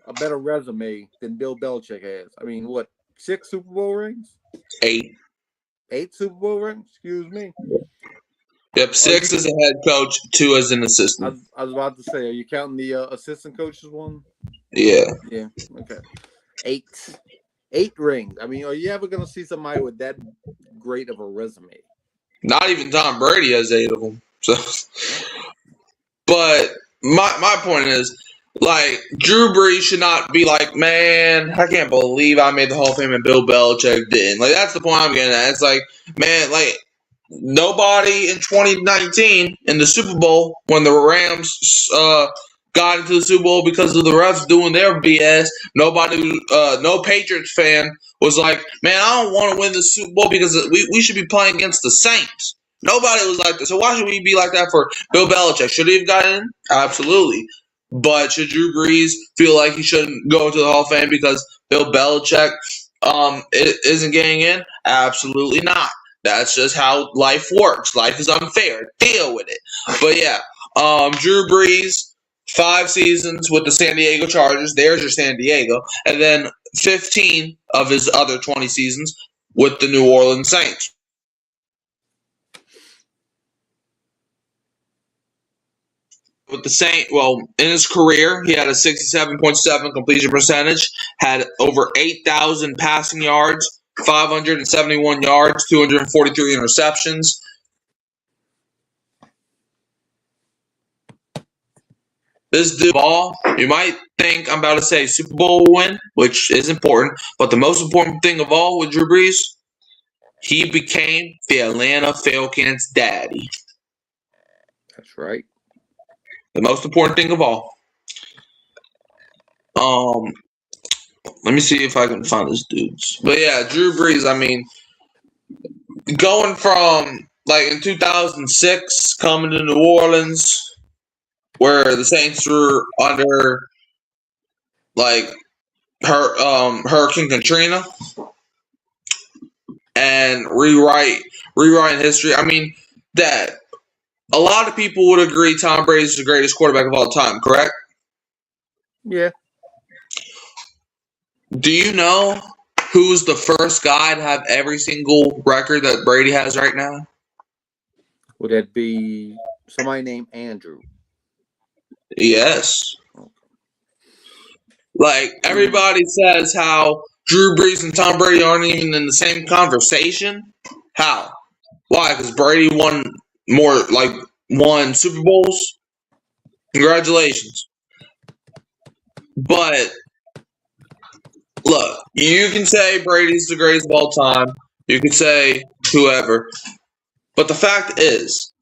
a better resume than Bill Belichick has. I mean, what, 6 Super Bowl rings? 8. 8 Super Bowl rings? Excuse me. Yep, 6 as a head coach, 2 as an assistant. I was about to say, are you counting the assistant coaches one? Yeah. Yeah. Okay. 8 rings. I mean, are you ever gonna see somebody with that great of a resume? Not even Tom Brady has 8 of them. So, but my point is, like, Drew Brees should not be like, man, I can't believe I made the Hall of Fame and Bill Belichick didn't. Like, that's the point I'm getting at. It's like, man, like, nobody in 2019 in the Super Bowl when the Rams got into the Super Bowl because of the refs doing their BS. No Patriots fan was like, man, I don't want to win the Super Bowl because we should be playing against the Saints. Nobody was like that. So why should we be like that for Bill Belichick? Should he have gotten in? Absolutely. But should Drew Brees feel like he shouldn't go into the Hall of Fame because Bill Belichick isn't getting in? Absolutely not. That's just how life works. Life is unfair. Deal with it. But yeah, Drew Brees, 5 seasons with the San Diego Chargers. There's your San Diego. And then 15 of his other 20 seasons with the New Orleans Saints. With the Saints, well, in his career, he had a 67.7 completion percentage, had over 8,000 passing yards, 571 yards, 243 interceptions. this dude ball, you might think I'm about to say Super Bowl win, which is important, but the most important thing of all with Drew Brees, he became the Atlanta Falcons' daddy. That's right. The most important thing of all. Let me see if I can find this dude's. But yeah, Drew Brees, I mean, going from like in 2006 coming to New Orleans where the Saints were under like Hurricane Katrina and rewriting history. I mean, that a lot of people would agree Tom Brady is the greatest quarterback of all time, correct? Yeah. Do you know who's the first guy to have every single record that Brady has right now? Would that be somebody named Andrew? Yes. Like, everybody says how Drew Brees and Tom Brady aren't even in the same conversation. How? Why? Because Brady won Super Bowls. Congratulations. But look, you can say Brady's the greatest of all time. You can say whoever. But the fact is,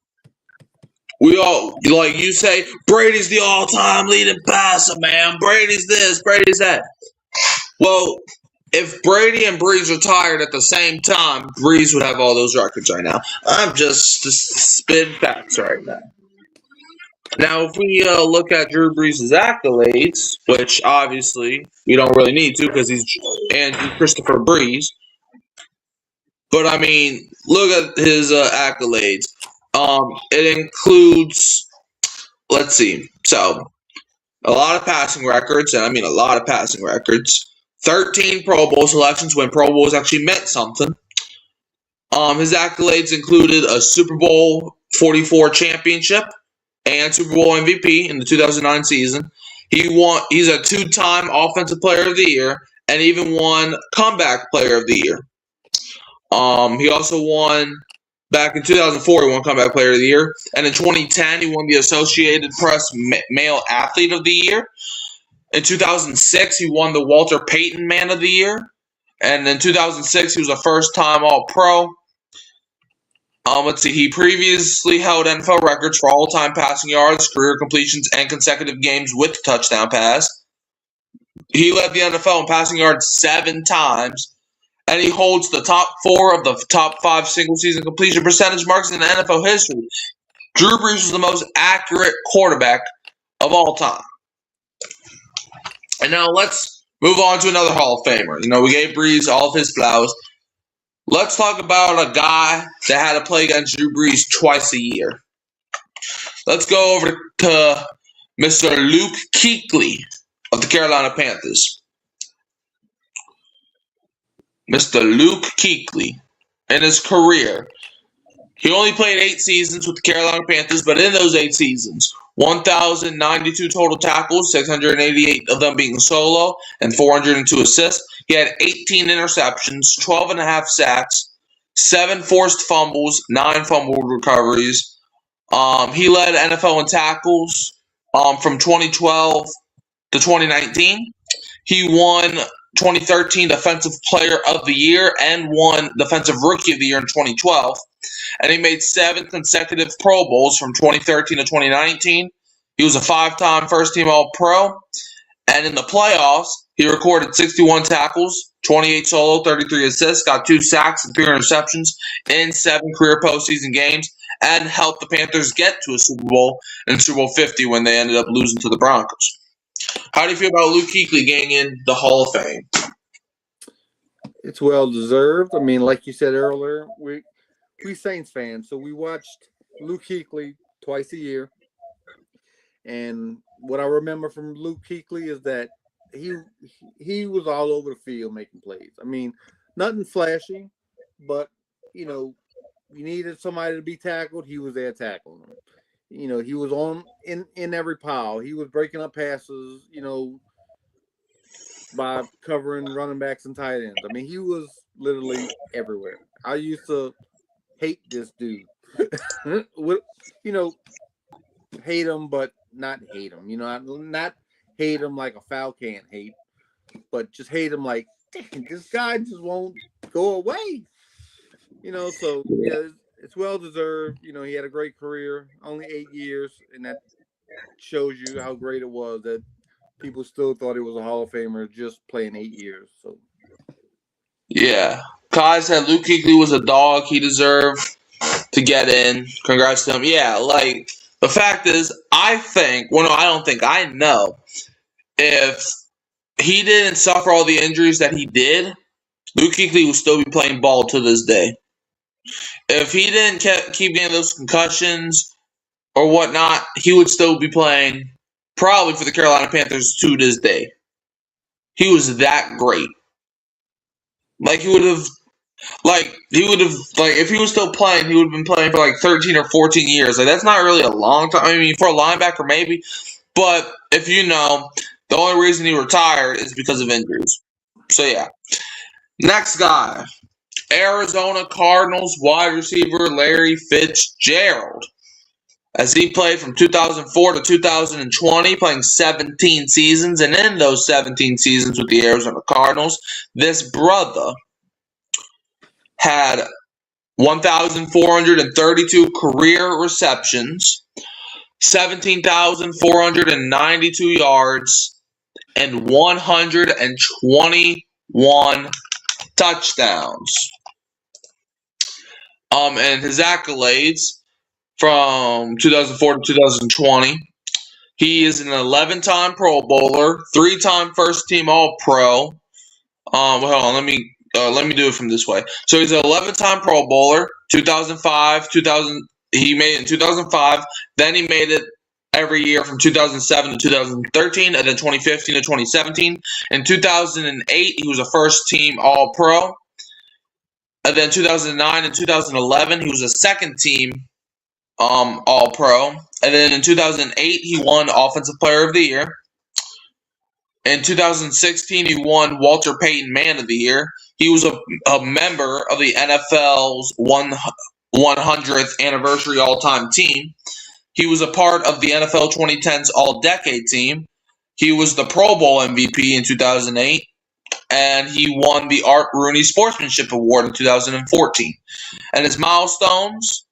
we all, like you say, Brady's the all-time leading passer, man. Brady's this, Brady's that. Well, if Brady and Brees retired at the same time, Brees would have all those records right now. I'm just spitting facts right now. Now, if we look at Drew Brees' accolades, which obviously we don't really need to because he's Andrew Christopher Brees. But I mean, look at his accolades. It includes, let's see, so a lot of passing records, and I mean a lot of passing records. 13 Pro Bowl selections when Pro Bowls actually meant something. His accolades included a Super Bowl 44 championship and Super Bowl MVP in the 2009 season. He's a two-time Offensive Player of the Year and even won Comeback Player of the Year. He also won, back in 2004, he won Comeback Player of the Year. And in 2010, he won the Associated Press Male Athlete of the Year. In 2006, he won the Walter Payton Man of the Year. And in 2006, he was a first-time All-Pro. Let's see, he previously held NFL records for all-time passing yards, career completions, and consecutive games with the touchdown pass. He led the NFL in passing yards 7 times. And he holds the top 4 of the top 5 single-season completion percentage marks in NFL history. Drew Brees was the most accurate quarterback of all time. And now let's move on to another Hall of Famer. You know, we gave Brees all of his flowers. Let's talk about a guy that had to play against Drew Brees twice a year. Let's go over to Mr. Luke Kuechly of the Carolina Panthers. Mr. Luke Kuechly, in his career, he only played 8 seasons with the Carolina Panthers, but in those 8 seasons, 1,092 total tackles, 688 of them being solo, and 402 assists. He had 18 interceptions, 12.5 sacks, 7 forced fumbles, 9 fumble recoveries. He led NFL in tackles from 2012 to 2019. He won 2013 Defensive Player of the Year and won Defensive Rookie of the Year in 2012. And he made 7 consecutive Pro Bowls from 2013 to 2019. He was a 5-time first-team All-Pro. And in the playoffs, he recorded 61 tackles, 28 solo, 33 assists, got 2 sacks and 3 interceptions in 7 career postseason games, and helped the Panthers get to a Super Bowl in Super Bowl 50 when they ended up losing to the Broncos. How do you feel about Luke Kuechly getting in the Hall of Fame? It's well deserved. I mean, like you said earlier, we Saints fans, so we watched Luke Kuechly twice a year. And what I remember from Luke Kuechly is that he was all over the field making plays. I mean, nothing flashy, but you know, you needed somebody to be tackled, he was there tackling them. You know, he was on in every pile. He was breaking up passes, you know, by covering running backs and tight ends. I mean, he was literally everywhere. I used to hate this dude. You know, hate him, but not hate him. Not hate him like a foul can't hate, but just hate him like, dang, this guy just won't go away. So yeah, it's well deserved. He had a great career, only 8 years, and that shows you how great it was that people still thought he was a Hall of Famer just playing 8 years. So Yeah. Kai said Luke Kuechly was a dog. He deserved to get in. Congrats to him. Yeah, like, the fact is, I don't think, I know, if he didn't suffer all the injuries that he did, Luke Kuechly would still be playing ball to this day. If he didn't keep getting those concussions or whatnot, he would still be playing probably for the Carolina Panthers to this day. He was that great. Like, if he was still playing, he would have been playing for like 13 or 14 years. Like, that's not really a long time. I mean, for a linebacker, maybe. But if the only reason he retired is because of injuries. So, yeah. Next guy, Arizona Cardinals wide receiver Larry Fitzgerald. As he played from 2004 to 2020, playing 17 seasons. And in those 17 seasons with the Arizona Cardinals, this brother had 1,432 career receptions, 17,492 yards, and 121 touchdowns. And his accolades from 2004 to 2020, he is an 11-time Pro Bowler, 3-time first-team All-Pro. Hold on, let me do it from this way. So he's an 11-time Pro Bowler, 2005, he made it in 2005. Then he made it every year from 2007 to 2013, and then 2015 to 2017. In 2008, he was a first-team All-Pro. And then 2009 and 2011, he was a second-team All-Pro. And then in 2008, he won Offensive Player of the Year. In 2016, he won Walter Payton Man of the Year. He was a member of the NFL's 100th anniversary all-time team. He was a part of the NFL 2010's All-Decade team. He was the Pro Bowl MVP in 2008. And he won the Art Rooney Sportsmanship Award in 2014. And his milestones,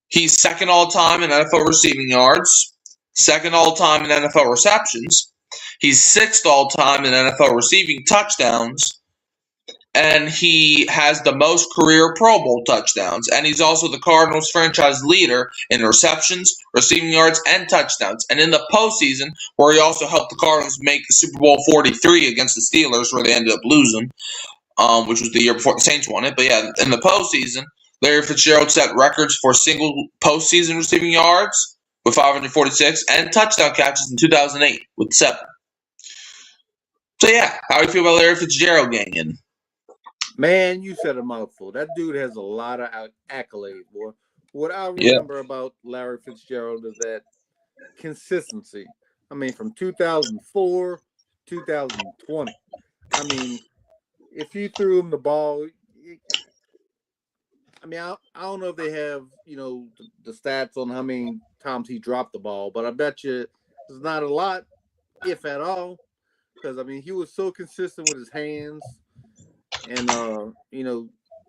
he's second all-time in NFL receiving yards, second all-time in NFL receptions. He's sixth all-time in NFL receiving touchdowns, and he has the most career Pro Bowl touchdowns. And he's also the Cardinals franchise leader in receptions, receiving yards, and touchdowns. And in the postseason, where he also helped the Cardinals make the Super Bowl 43 against the Steelers, where they ended up losing, which was the year before the Saints won it. But yeah, in the postseason, Larry Fitzgerald set records for single postseason receiving yards with 546 and touchdown catches in 2008 with 7. So yeah, how do you feel about Larry Fitzgerald getting in? Man, you said a mouthful. That dude has a lot of accolades, boy. What I remember about Larry Fitzgerald is that consistency. I mean, from 2004 to 2020. I mean, if you threw him the ball, I don't know if they have, the stats on how many times he dropped the ball, but I bet you it's not a lot, if at all. Because, he was so consistent with his hands. And,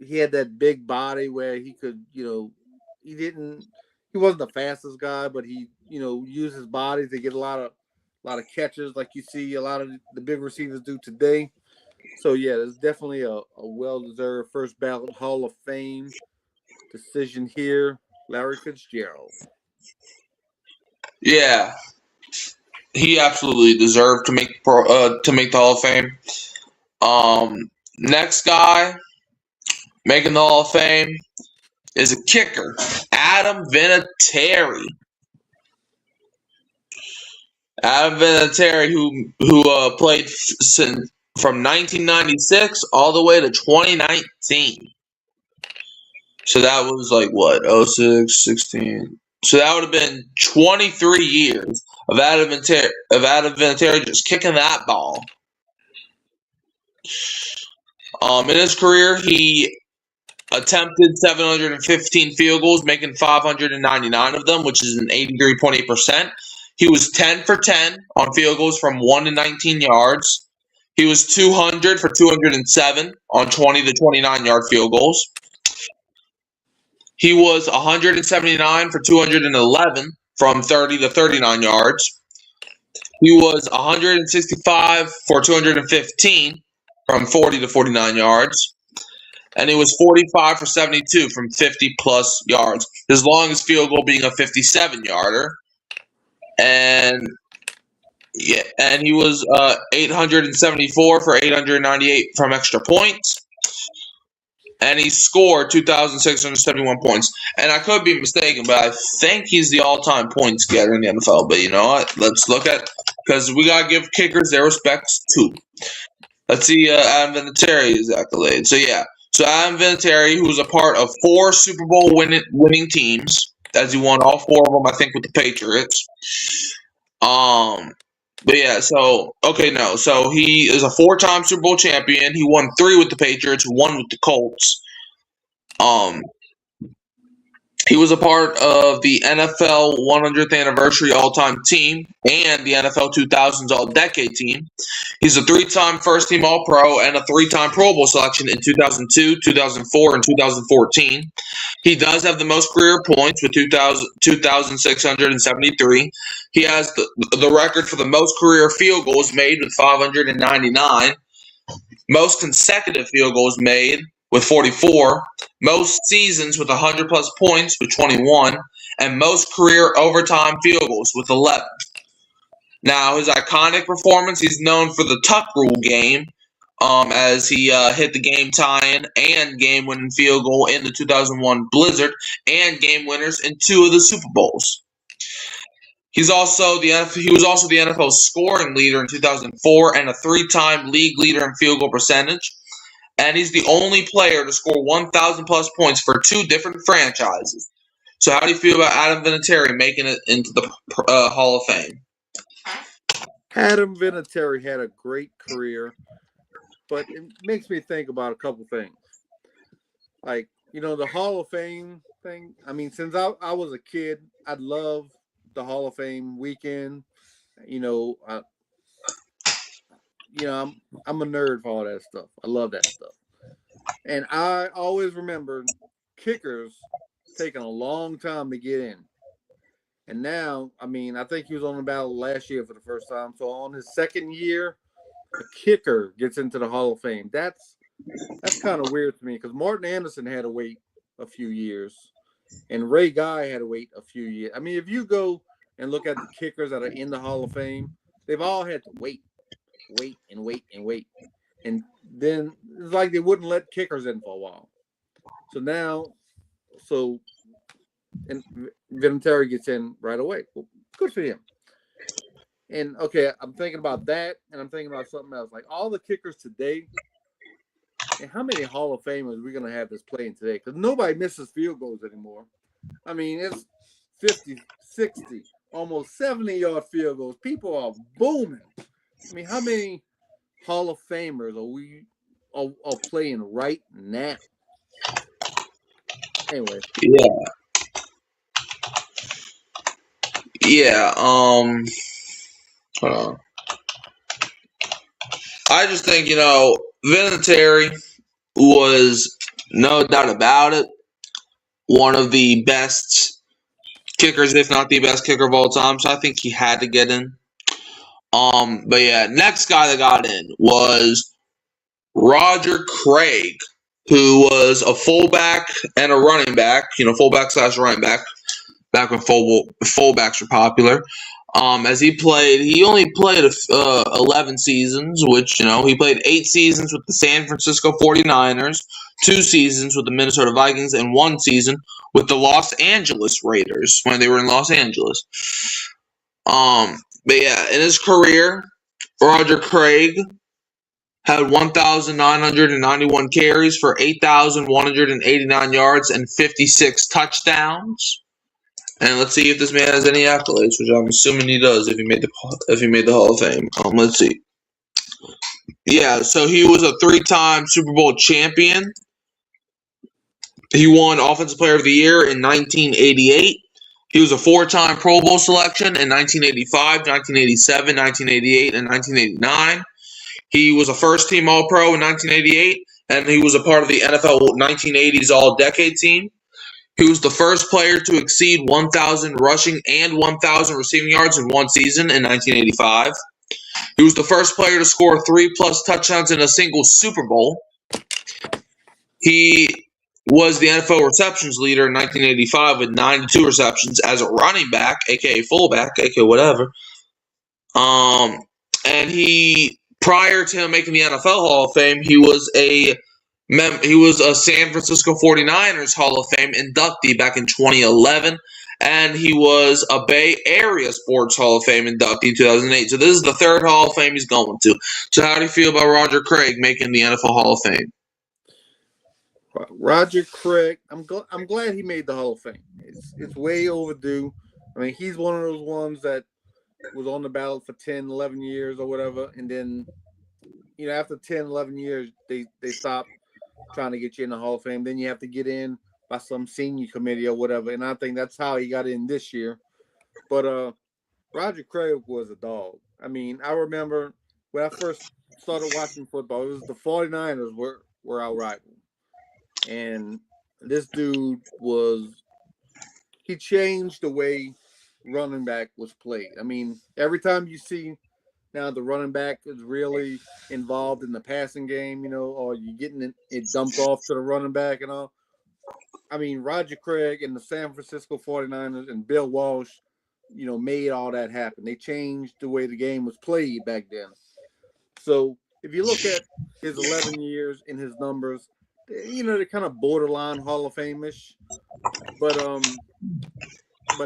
he had that big body where he could, he wasn't the fastest guy, but he, used his body to get a lot of catches like you see a lot of the big receivers do today. So, yeah, there's definitely a well-deserved first ballot Hall of Fame decision here. Larry Fitzgerald. Yeah. He absolutely deserved to make the Hall of Fame. Next guy making the Hall of Fame is a kicker, Adam Vinatieri. Adam Vinatieri, who played from 1996 all the way to 2019. So that was like what, 06, 16. So that would have been 23 years of Adam Vinatieri just kicking that ball. In his career, he attempted 715 field goals, making 599 of them, which is an 83.8%. He was 10 for 10 on field goals from 1 to 19 yards. He was 200 for 207 on 20 to 29 yard field goals. He was 179 for 211 from 30 to 39 yards. He was 165 for 215 from 40 to 49 yards. And he was 45 for 72 from 50 plus yards. His longest field goal being a 57-yarder. And he was 874 for 898 from extra points. And he scored 2,671 points. And I could be mistaken, but I think he's the all-time points getter in the NFL. But you know what? Let's look at, because we got to give kickers their respects too. Let's see Adam Vinatieri's accolades. So Adam Vinatieri, who was a part of 4 Super Bowl winning teams, as he won all 4 of them, I think, with the Patriots. So he is a 4-time Super Bowl champion. He won 3 with the Patriots, 1 with the Colts. He was a part of the NFL 100th anniversary all-time team and the NFL 2000s all-decade team. He's a 3-time first-team All-Pro and a 3-time Pro Bowl selection in 2002, 2004, and 2014. He does have the most career points with 2,673. He has the record for the most career field goals made with 599. Most consecutive field goals made with 44, most seasons with 100-plus points with 21, and most career overtime field goals with 11. Now, his iconic performance, he's known for the tuck rule game, as he hit the game-tying and game-winning field goal in the 2001 Blizzard, and game winners in 2 of the Super Bowls. He was also the NFL scoring leader in 2004 and a 3-time league leader in field goal percentage. And he's the only player to score 1,000-plus points for 2 different franchises. So how do you feel about Adam Vinatieri making it into the Hall of Fame? Adam Vinatieri had a great career, but it makes me think about a couple things. Like, the Hall of Fame thing. I mean, since I was a kid, I'd love the Hall of Fame weekend. I'm a nerd for all that stuff. I love that stuff. And I always remember kickers taking a long time to get in. And now, I think he was on the ballot last year for the first time. So on his second year, a kicker gets into the Hall of Fame. That's kind of weird to me because Martin Anderson had to wait a few years. And Ray Guy had to wait a few years. I mean, if you go and look at the kickers that are in the Hall of Fame, they've all had to wait. And then it's like they wouldn't let kickers in for a while. And Vinatieri gets in right away. Well, good for him. And okay, I'm thinking about that, and I'm thinking about something else. Like all the kickers today, and how many Hall of Famers are we going to have that's playing today? Because nobody misses field goals anymore. I mean, it's 50, 60, almost 70-yard field goals. People are booming. I mean, how many Hall of Famers are playing right now? Anyway. I just think, Vinatieri was, no doubt about it, one of the best kickers, if not the best kicker of all time. So I think he had to get in. Next guy that got in was Roger Craig, who was a fullback and a running back, fullback / running back, back when fullbacks were popular. As he only played 11 seasons, which, he played 8 seasons with the San Francisco 49ers, 2 seasons with the Minnesota Vikings, and 1 season with the Los Angeles Raiders when they were in Los Angeles. In his career, Roger Craig had 1,991 carries for 8,189 yards and 56 touchdowns. And let's see if this man has any accolades, which I'm assuming he does if he made the Hall of Fame. Let's see. So he was a 3-time Super Bowl champion. He won Offensive Player of the Year in 1988. He was a 4-time Pro Bowl selection in 1985, 1987, 1988, and 1989. He was a first-team All-Pro in 1988, and he was a part of the NFL 1980s All-Decade team. He was the first player to exceed 1,000 rushing and 1,000 receiving yards in one season in 1985. He was the first player to score 3+ touchdowns in a single Super Bowl. He was the NFL receptions leader in 1985 with 92 receptions as a running back, aka fullback, aka whatever. And he, prior to him making the NFL Hall of Fame, he was a San Francisco 49ers Hall of Fame inductee back in 2011, and he was a Bay Area Sports Hall of Fame inductee in 2008. So this is the third Hall of Fame he's going to. So how do you feel about Roger Craig making the NFL Hall of Fame? Roger Craig, I'm glad he made the Hall of Fame. It's way overdue. I mean, he's one of those ones that was on the ballot for 10, 11 years or whatever, and then, you know, after 10, 11 years, they stopped trying to get you in the Hall of Fame. Then you have to get in by some senior committee or whatever, and I think that's how he got in this year. But Roger Craig was a dog. I mean, I remember when I first started watching football, it was the 49ers were our rival. And this dude he changed the way running back was played. I mean, every time you see now the running back is really involved in the passing game, you know, or you're getting it dumped off to the running back and all. I mean, Roger Craig and the San Francisco 49ers and Bill Walsh, you know, made all that happen. They changed the way the game was played back then. So if you look at his 11 years and his numbers, you know, they're kind of borderline Hall of Fame-ish. But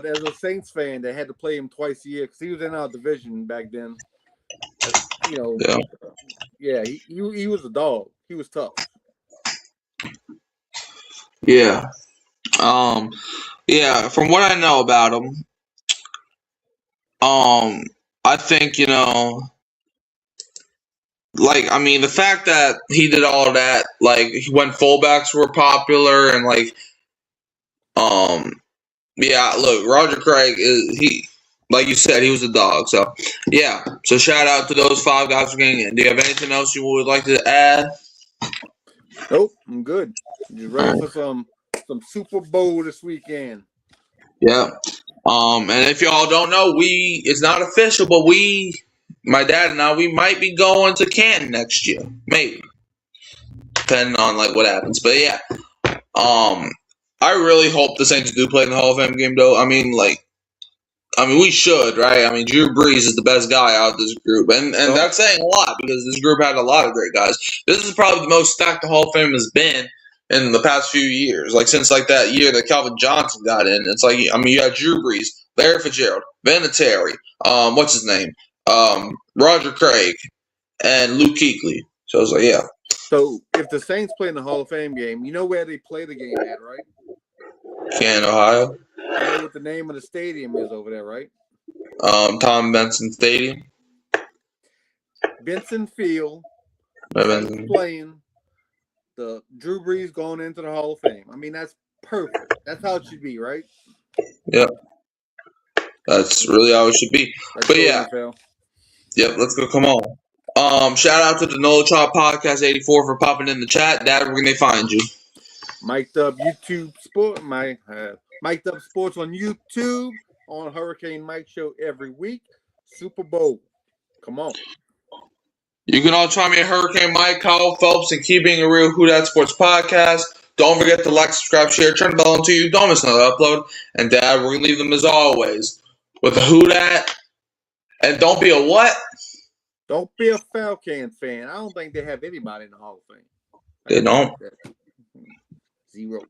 as a Saints fan, they had to play him twice a year because he was in our division back then. You know, yeah, he was a dog. He was tough. Yeah. Yeah, from what I know about him, I think, you know, like, I mean, the fact that he did all that, like, when fullbacks were popular and, like, yeah, look, Roger Craig, like you said, he was a dog. So, yeah. So, shout out to those 5 guys for getting in. Do you have anything else you would like to add? Nope, I'm good. Just ready for some Super Bowl this weekend. Yeah. And if y'all don't know, it's not official, but my dad and I, we might be going to Canton next year. Maybe. Depending on, like, what happens. But, yeah. I really hope the Saints do play in the Hall of Fame game, though. I mean, we should, right? I mean, Drew Brees is the best guy out of this group. And that's saying a lot because this group had a lot of great guys. This is probably the most stacked the Hall of Fame has been in the past few years. Like, since, like, that year that Calvin Johnson got in. It's like, I mean, you had Drew Brees, Larry Fitzgerald, Vinatieri, what's his name? Roger Craig, and Luke Kuechly. So, I was like, yeah. So, if the Saints play in the Hall of Fame game, you know where they play the game at, right? Canton, Ohio. You know what the name of the stadium is over there, right? Tom Benson Stadium. Benson Field. Playing the Drew Brees going into the Hall of Fame. I mean, that's perfect. That's how it should be, right? Yep. That's really how it should be. But yeah. NFL. Yep, let's go. Come on. Shout out to the No Chop Podcast 84 for popping in the chat. Dad, where can they find you? Mic'd Up YouTube Sport, Mic'd Up Sports on YouTube, on Hurricane Mike Show every week. Super Bowl. Come on. You can all try me at Hurricane Mike, Kyle Phelps, and Keeping It Real Who Dat Sports Podcast. Don't forget to like, subscribe, share, turn the bell on to you. Don't miss another upload. And Dad, we're going to leave them as always with a Who Dat. And don't be a what? Don't be a Falcon fan. I don't think they have anybody in the Hall of Fame. They don't. 0.